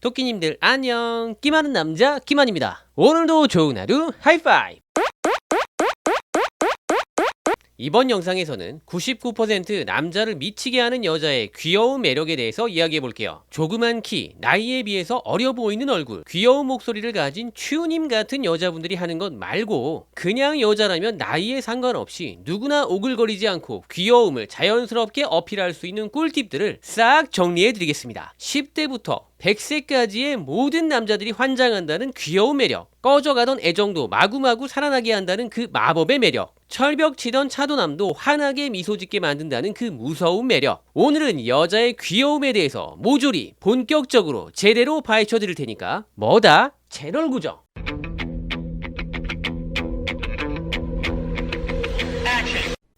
토끼님들 안녕. 끼 많은 남자 끼만입니다. 오늘도 좋은 하루 하이파이브. 이번 영상에서는 99% 남자를 미치게 하는 여자의 귀여운 매력에 대해서 이야기해 볼게요. 조그만 키, 나이에 비해서 어려 보이는 얼굴, 귀여운 목소리를 가진 츄님 같은 여자분들이 하는 것 말고 그냥 여자라면 나이에 상관없이 누구나 오글거리지 않고 귀여움을 자연스럽게 어필할 수 있는 꿀팁들을 싹 정리해 드리겠습니다. 10대부터 100세까지의 모든 남자들이 환장한다는 귀여운 매력, 꺼져가던 애정도 마구마구 살아나게 한다는 그 마법의 매력, 철벽 치던 차도남도 환하게 미소 짓게 만든다는 그 무서운 매력. 오늘은 여자의 귀여움에 대해서 모조리 본격적으로 제대로 파헤쳐 드릴 테니까 뭐다? 채널 고정.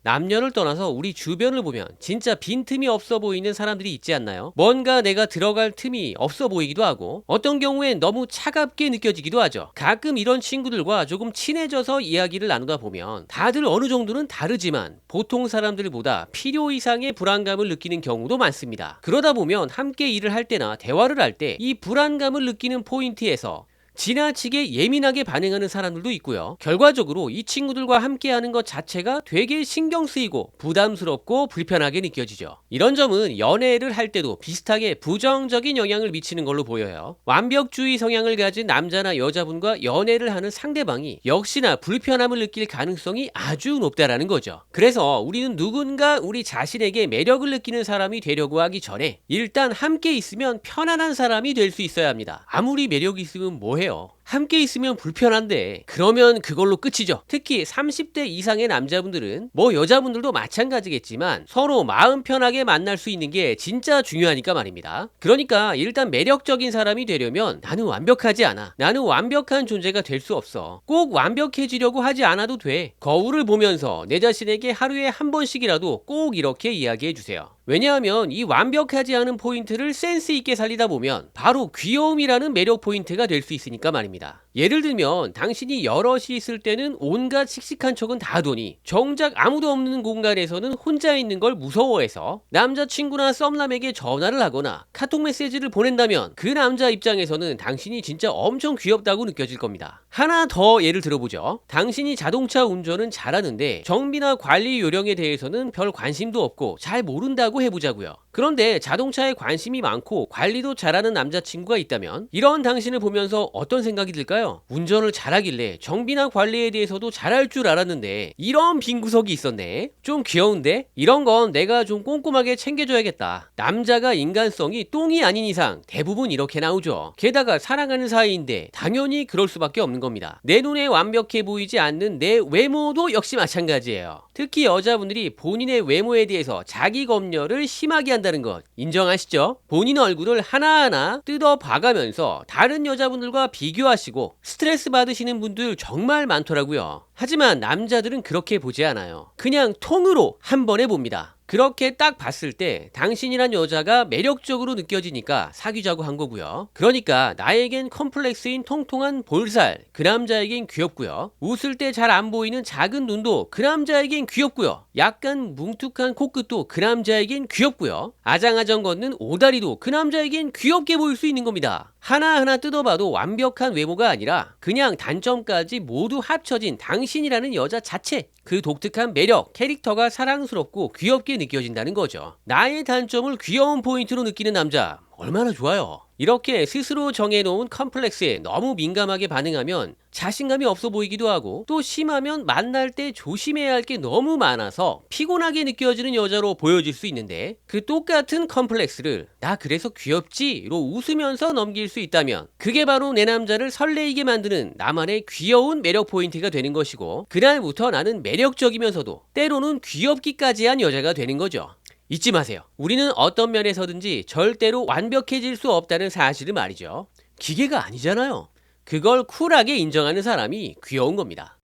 남녀를 떠나서 우리 주변을 보면 진짜 빈틈이 없어 보이는 사람들이 있지 않나요? 뭔가 내가 들어갈 틈이 없어 보이기도 하고 어떤 경우엔 너무 차갑게 느껴지기도 하죠. 가끔 이런 친구들과 조금 친해져서 이야기를 나누다 보면 다들 어느 정도는 다르지만 보통 사람들보다 필요 이상의 불안감을 느끼는 경우도 많습니다. 그러다 보면 함께 일을 할 때나 대화를 할 때 이 불안감을 느끼는 포인트에서 지나치게 예민하게 반응하는 사람들도 있고요. 결과적으로 이 친구들과 함께하는 것 자체가 되게 신경 쓰이고 부담스럽고 불편하게 느껴지죠. 이런 점은 연애를 할 때도 비슷하게 부정적인 영향을 미치는 걸로 보여요. 완벽주의 성향을 가진 남자나 여자분과 연애를 하는 상대방이 역시나 불편함을 느낄 가능성이 아주 높다라는 거죠. 그래서 우리는 누군가 우리 자신에게 매력을 느끼는 사람이 되려고 하기 전에 일단 함께 있으면 편안한 사람이 될 수 있어야 합니다. 아무리 매력이 있으면 뭐해요? 함께 있으면 불편한데 그러면 그걸로 끝이죠. 특히 30대 이상의 남자분들은 뭐 여자분들도 마찬가지겠지만 서로 마음 편하게 만날 수 있는 게 진짜 중요하니까 말입니다. 그러니까 일단 매력적인 사람이 되려면 나는 완벽하지 않아, 나는 완벽한 존재가 될 수 없어, 꼭 완벽해지려고 하지 않아도 돼, 거울을 보면서 내 자신에게 하루에 한 번씩이라도 꼭 이렇게 이야기해 주세요. 왜냐하면 이 완벽하지 않은 포인트를 센스 있게 살리다 보면 바로 귀여움이라는 매력 포인트가 될 수 있으니까 말입니다. 예를 들면 당신이 여럿이 있을 때는 온갖 씩씩한 척은 다 하더니 정작 아무도 없는 공간에서는 혼자 있는 걸 무서워해서 남자친구나 썸남에게 전화를 하거나 카톡 메시지를 보낸다면 그 남자 입장에서는 당신이 진짜 엄청 귀엽다고 느껴질 겁니다. 하나 더 예를 들어보죠. 당신이 자동차 운전은 잘하는데 정비나 관리 요령에 대해서는 별 관심도 없고 잘 모른다고 해보자고요. 그런데 자동차에 관심이 많고 관리도 잘하는 남자친구가 있다면 이런 당신을 보면서 어떤 생각이 들까요? 운전을 잘하길래 정비나 관리에 대해서도 잘할 줄 알았는데 이런 빈 구석이 있었네. 좀 귀여운데? 이런 건 내가 좀 꼼꼼하게 챙겨줘야겠다. 남자가 인간성이 똥이 아닌 이상 대부분 이렇게 나오죠. 게다가 사랑하는 사이인데 당연히 그럴 수밖에 없는 겁니다. 내 눈에 완벽해 보이지 않는 내 외모도 역시 마찬가지예요. 특히 여자분들이 본인의 외모에 대해서 자기 검열을 심하게 한다는 것 인정하시죠? 본인 얼굴을 하나하나 뜯어 봐가면서 다른 여자분들과 비교하시고 스트레스 받으시는 분들 정말 많더라고요. 하지만 남자들은 그렇게 보지 않아요. 그냥 통으로 한 번에 봅니다. 그렇게 딱 봤을 때 당신이란 여자가 매력적으로 느껴지니까 사귀자고 한 거고요. 그러니까 나에겐 컴플렉스인 통통한 볼살, 그 남자에겐 귀엽고요. 웃을 때 잘 안 보이는 작은 눈도 그 남자에겐 귀엽고요. 약간 뭉툭한 코끝도 그 남자에겐 귀엽고요. 아장아장 걷는 오다리도 그 남자에겐 귀엽게 보일 수 있는 겁니다. 하나하나 뜯어봐도 완벽한 외모가 아니라 그냥 단점까지 모두 합쳐진 당신이라는 여자 자체, 그 독특한 매력, 캐릭터가 사랑스럽고 귀엽게 느껴진다는 거죠. 나의 단점을 귀여운 포인트로 느끼는 남자 얼마나 좋아요. 이렇게 스스로 정해놓은 컴플렉스에 너무 민감하게 반응하면 자신감이 없어 보이기도 하고 또 심하면 만날 때 조심해야 할 게 너무 많아서 피곤하게 느껴지는 여자로 보여질 수 있는데 그 똑같은 컴플렉스를 나 그래서 귀엽지로 웃으면서 넘길 수 있다면 그게 바로 내 남자를 설레이게 만드는 나만의 귀여운 매력 포인트가 되는 것이고 그날부터 나는 매력적이면서도 때로는 귀엽기까지 한 여자가 되는 거죠. 잊지 마세요. 우리는 어떤 면에서든지 절대로 완벽해질 수 없다는 사실을 말이죠. 기계가 아니잖아요. 그걸 쿨하게 인정하는 사람이 귀여운 겁니다.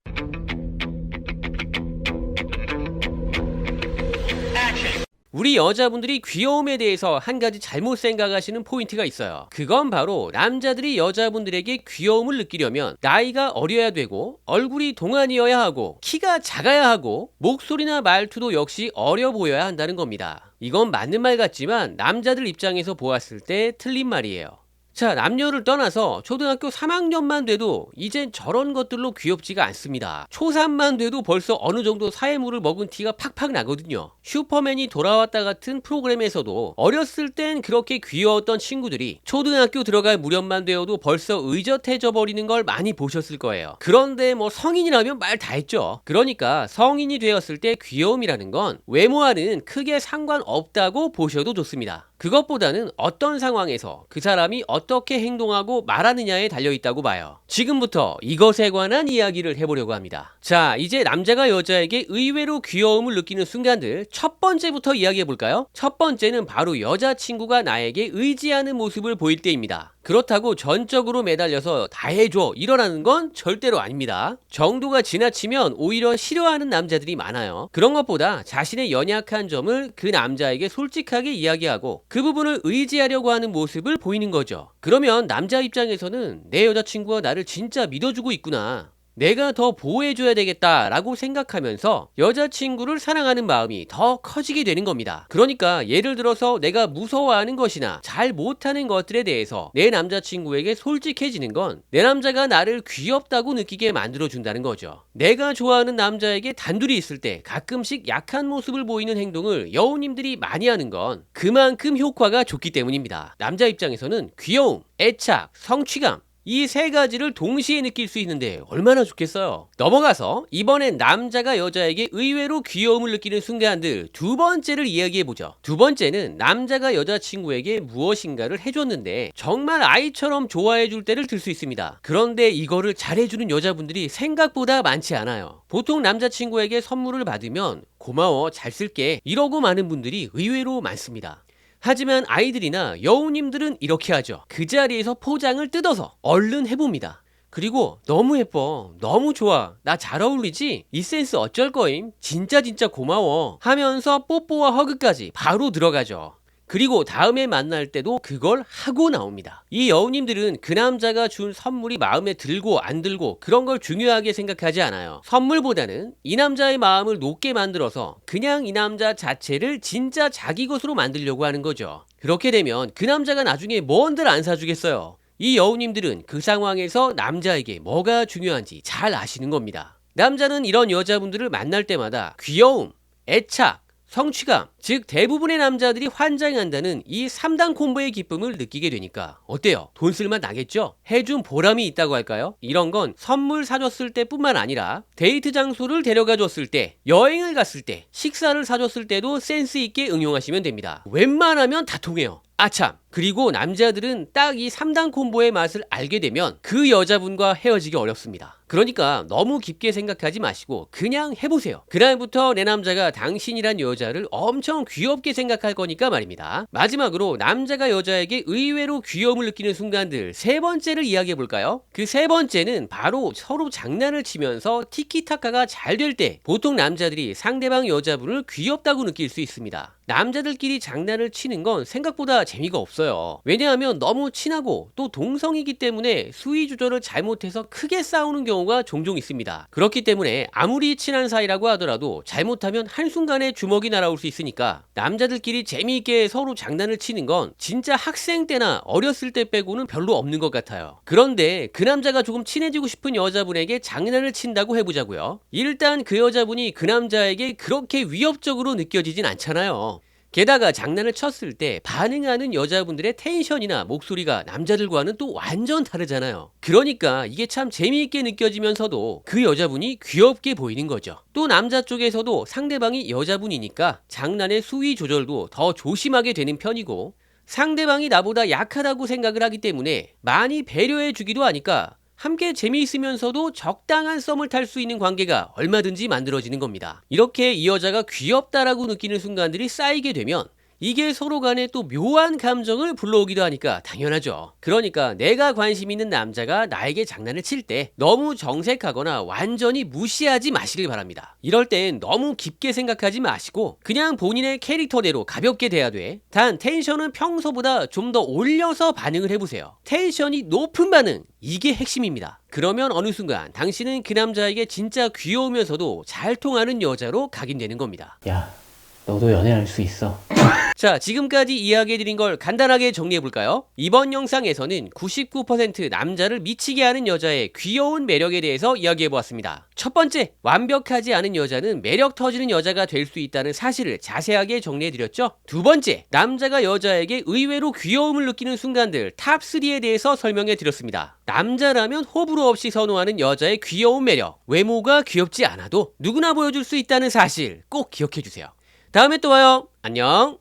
우리 여자분들이 귀여움에 대해서 한 가지 잘못 생각하시는 포인트가 있어요. 그건 바로 남자들이 여자분들에게 귀여움을 느끼려면 나이가 어려야 되고 얼굴이 동안이어야 하고 키가 작아야 하고 목소리나 말투도 역시 어려 보여야 한다는 겁니다. 이건 맞는 말 같지만 남자들 입장에서 보았을 때 틀린 말이에요. 자, 남녀를 떠나서 초등학교 3학년만 돼도 이젠 저런 것들로 귀엽지가 않습니다. 초3만 돼도 벌써 어느 정도 사회물을 먹은 티가 팍팍 나거든요. 슈퍼맨이 돌아왔다 같은 프로그램에서도 어렸을 땐 그렇게 귀여웠던 친구들이 초등학교 들어갈 무렵만 되어도 벌써 의젓해져 버리는 걸 많이 보셨을 거예요. 그런데 뭐 성인이라면 말 다 했죠. 그러니까 성인이 되었을 때 귀여움이라는 건 외모와는 크게 상관없다고 보셔도 좋습니다. 그것보다는 어떤 상황에서 그 사람이 어떻게 행동하고 말하느냐에 달려있다고 봐요. 지금부터 이것에 관한 이야기를 해보려고 합니다. 자, 이제 남자가 여자에게 의외로 귀여움을 느끼는 순간들 첫 번째부터 이야기해볼까요? 첫 번째는 바로 여자친구가 나에게 의지하는 모습을 보일 때입니다. 그렇다고 전적으로 매달려서 다 해줘 이러라는 건 절대로 아닙니다. 정도가 지나치면 오히려 싫어하는 남자들이 많아요. 그런 것보다 자신의 연약한 점을 그 남자에게 솔직하게 이야기하고 그 부분을 의지하려고 하는 모습을 보이는 거죠. 그러면 남자 입장에서는 내 여자친구가 나를 진짜 믿어주고 있구나, 내가 더 보호해줘야 되겠다라고 생각하면서 여자친구를 사랑하는 마음이 더 커지게 되는 겁니다. 그러니까 예를 들어서 내가 무서워하는 것이나 잘 못하는 것들에 대해서 내 남자친구에게 솔직해지는 건 내 남자가 나를 귀엽다고 느끼게 만들어준다는 거죠. 내가 좋아하는 남자에게 단둘이 있을 때 가끔씩 약한 모습을 보이는 행동을 여우님들이 많이 하는 건 그만큼 효과가 좋기 때문입니다. 남자 입장에서는 귀여움, 애착, 성취감, 이 세 가지를 동시에 느낄 수 있는데 얼마나 좋겠어요. 넘어가서 이번엔 남자가 여자에게 의외로 귀여움을 느끼는 순간들 두 번째를 이야기해보죠. 두 번째는 남자가 여자친구에게 무엇인가를 해줬는데 정말 아이처럼 좋아해줄 때를 들 수 있습니다. 그런데 이거를 잘해주는 여자분들이 생각보다 많지 않아요. 보통 남자친구에게 선물을 받으면 고마워, 잘 쓸게 이러고 많은 분들이 의외로 많습니다. 하지만 아이들이나 여우님들은 이렇게 하죠. 그 자리에서 포장을 뜯어서 얼른 해봅니다. 그리고 너무 예뻐, 너무 좋아, 나 잘 어울리지? 이 센스 어쩔 거임? 진짜 고마워 하면서 뽀뽀와 허그까지 바로 들어가죠. 그리고 다음에 만날 때도 그걸 하고 나옵니다. 이 여우님들은 그 남자가 준 선물이 마음에 들고 안 들고 그런 걸 중요하게 생각하지 않아요. 선물보다는 이 남자의 마음을 높게 만들어서 그냥 이 남자 자체를 진짜 자기 것으로 만들려고 하는 거죠. 그렇게 되면 그 남자가 나중에 뭔들 안 사주겠어요. 이 여우님들은 그 상황에서 남자에게 뭐가 중요한지 잘 아시는 겁니다. 남자는 이런 여자분들을 만날 때마다 귀여움, 애착, 성취감, 즉 대부분의 남자들이 환장한다는 이 3단 콤보의 기쁨을 느끼게 되니까 어때요? 돈 쓸맛 나겠죠? 해준 보람이 있다고 할까요? 이런 건 선물 사줬을 때 뿐만 아니라 데이트 장소를 데려가 줬을 때, 여행을 갔을 때, 식사를 사줬을 때도 센스 있게 응용하시면 됩니다. 웬만하면 다 통해요. 아참, 그리고 남자들은 딱 이 3단 콤보의 맛을 알게 되면 그 여자분과 헤어지기 어렵습니다. 그러니까 너무 깊게 생각하지 마시고 그냥 해보세요. 그날부터 내 남자가 당신이란 여자를 엄청 귀엽게 생각할 거니까 말입니다. 마지막으로 남자가 여자에게 의외로 귀여움을 느끼는 순간들 세 번째를 이야기해볼까요? 그 세 번째는 바로 서로 장난을 치면서 티키타카가 잘 될 때 보통 남자들이 상대방 여자분을 귀엽다고 느낄 수 있습니다. 남자들끼리 장난을 치는 건 생각보다 재미가 없어요. 왜냐하면 너무 친하고 또 동성이기 때문에 수위 조절을 잘못해서 크게 싸우는 경우가 종종 있습니다. 그렇기 때문에 아무리 친한 사이라고 하더라도 잘못하면 한순간에 주먹이 날아올 수 있으니까 남자들끼리 재미있게 서로 장난을 치는 건 진짜 학생 때나 어렸을 때 빼고는 별로 없는 것 같아요. 그런데 그 남자가 조금 친해지고 싶은 여자분에게 장난을 친다고 해보자고요. 일단 그 여자분이 그 남자에게 그렇게 위협적으로 느껴지진 않잖아요. 게다가 장난을 쳤을 때 반응하는 여자분들의 텐션이나 목소리가 남자들과는 또 완전 다르잖아요. 그러니까 이게 참 재미있게 느껴지면서도 그 여자분이 귀엽게 보이는 거죠. 또 남자 쪽에서도 상대방이 여자분이니까 장난의 수위 조절도 더 조심하게 되는 편이고 상대방이 나보다 약하다고 생각을 하기 때문에 많이 배려해 주기도 하니까 함께 재미있으면서도 적당한 썸을 탈 수 있는 관계가 얼마든지 만들어지는 겁니다. 이렇게 이 여자가 귀엽다라고 느끼는 순간들이 쌓이게 되면 이게 서로 간에 또 묘한 감정을 불러오기도 하니까 당연하죠. 그러니까 내가 관심 있는 남자가 나에게 장난을 칠 때 너무 정색하거나 완전히 무시하지 마시길 바랍니다. 이럴 땐 너무 깊게 생각하지 마시고 그냥 본인의 캐릭터대로 가볍게 돼야 돼. 단 텐션은 평소보다 좀 더 올려서 반응을 해보세요. 텐션이 높은 반응, 이게 핵심입니다. 그러면 어느 순간 당신은 그 남자에게 진짜 귀여우면서도 잘 통하는 여자로 각인되는 겁니다. 야, 너도 연애할 수 있어. 자, 지금까지 이야기해드린 걸 간단하게 정리해볼까요? 이번 영상에서는 99% 남자를 미치게 하는 여자의 귀여운 매력에 대해서 이야기해보았습니다. 첫 번째, 완벽하지 않은 여자는 매력 터지는 여자가 될 수 있다는 사실을 자세하게 정리해드렸죠. 두 번째, 남자가 여자에게 의외로 귀여움을 느끼는 순간들 탑3에 대해서 설명해드렸습니다. 남자라면 호불호 없이 선호하는 여자의 귀여운 매력, 외모가 귀엽지 않아도 누구나 보여줄 수 있다는 사실 꼭 기억해주세요. 다음에 또 와요. 안녕.